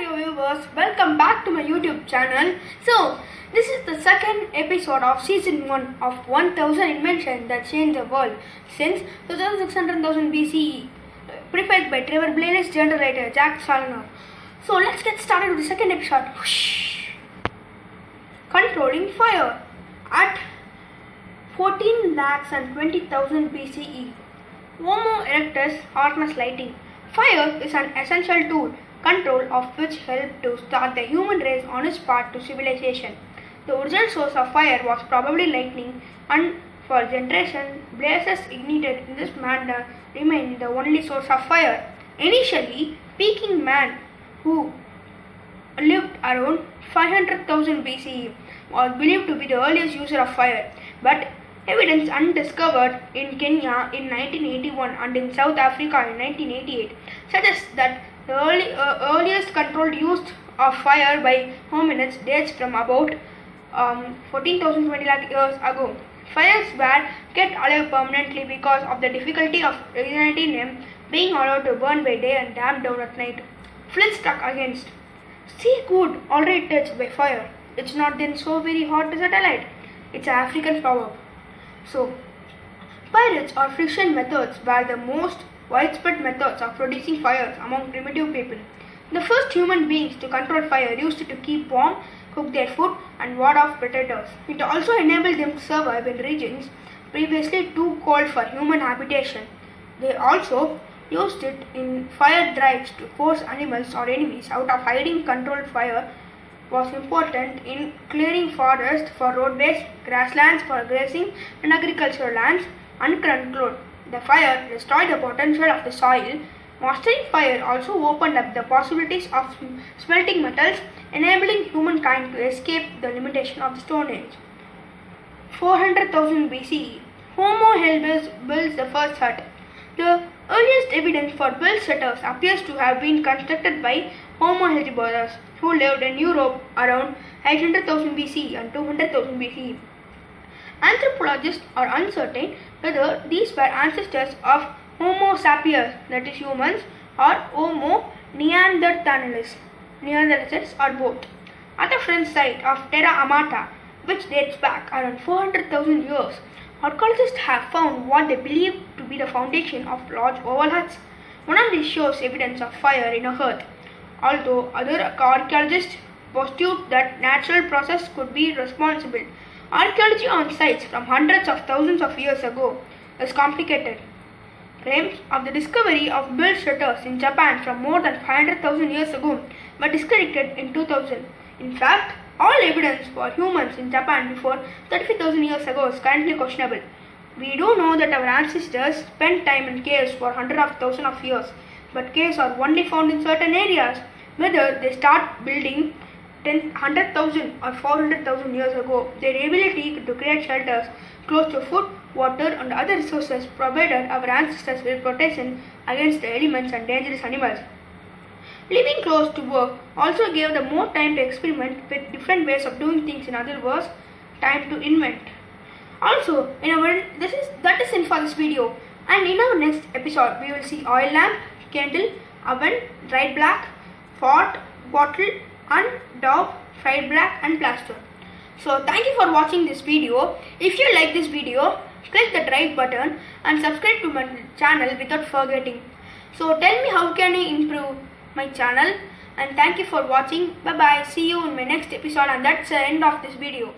dear viewers, welcome back to my YouTube channel. So, this is the second episode of season 1 of 1000 inventions that changed the world since 2600,000 BCE, prepared by Trevor Blain's general writer Jack Salner. So, let's get started with the second episode. Whoosh. Controlling fire. At 14,20,000 BCE, Homo erectus harnessed lighting. Fire is an essential tool, control of which helped to start the human race on its path to civilization. The original source of fire was probably lightning, and for generations, blazes ignited in this manner remained the only source of fire. Initially, Peking man, who lived around 500,000 BCE, was believed to be the earliest user of fire, but evidence undiscovered in Kenya in 1981 and in South Africa in 1988 suggests that the earliest controlled use of fire by hominids dates from about 14,020 lakh years ago. Fires were kept alive permanently because of the difficulty of igniting them, being allowed to burn by day and damp down at night. Flint struck against. Sea good already touched by fire. It's not then so very hot to set alight. It's an African proverb. So, pirates or friction methods were the most widespread methods of producing fires among primitive people. The first human beings to control fire used it to keep warm, cook their food, and ward off predators. It also enabled them to survive in regions previously too cold for human habitation. They also used it in fire drives to force animals or enemies out of hiding. Controlled fire was important in clearing forests for roadways, grasslands for grazing, and agricultural lands. Uncontrolled, the fire destroyed the potential of the soil. Mastering fire also opened up the possibilities of smelting metals, enabling humankind to escape the limitation of the Stone Age. 400,000 BCE, Homo habilis builds the first hut. The earliest evidence for built shutters appears to have been constructed by Homo habilis, who lived in Europe around 800,000 BCE and 200,000 BCE. Anthropologists are uncertain whether these were ancestors of Homo sapiens, that is humans, or Homo neanderthalis, Neanderthals, or both. At the French site of Terra Amata, which dates back around 400,000 years, archaeologists have found what they believe to be the foundation of large oval huts. One of these shows evidence of fire in a hearth, although other archaeologists postulate that natural process could be responsible. Archaeology on sites from hundreds of thousands of years ago is complicated. Claims of the discovery of built shutters in Japan from more than 500,000 years ago were discredited in 2000. In fact, all evidence for humans in Japan before 35,000 years ago is currently questionable. We do know that our ancestors spent time in caves for hundreds of thousands of years, but caves are only found in certain areas. Whether they start building 100,000 or 400,000 years ago, their ability to create shelters close to food, water, and other resources provided our ancestors with protection against the elements and dangerous animals. Living close to work also gave them more time to experiment with different ways of doing things. In other words, time to invent. Also, that is it for this video. And in our next episode, we will see oil lamp, candle, oven, dried black, pot, bottle, and dog, fried black, and plaster. So thank you for watching this video. If you like this video, click the like button and subscribe to my channel without forgetting. So tell me how can I improve my channel, and thank you for watching. Bye bye. See you in my next episode, and that's the end of this video.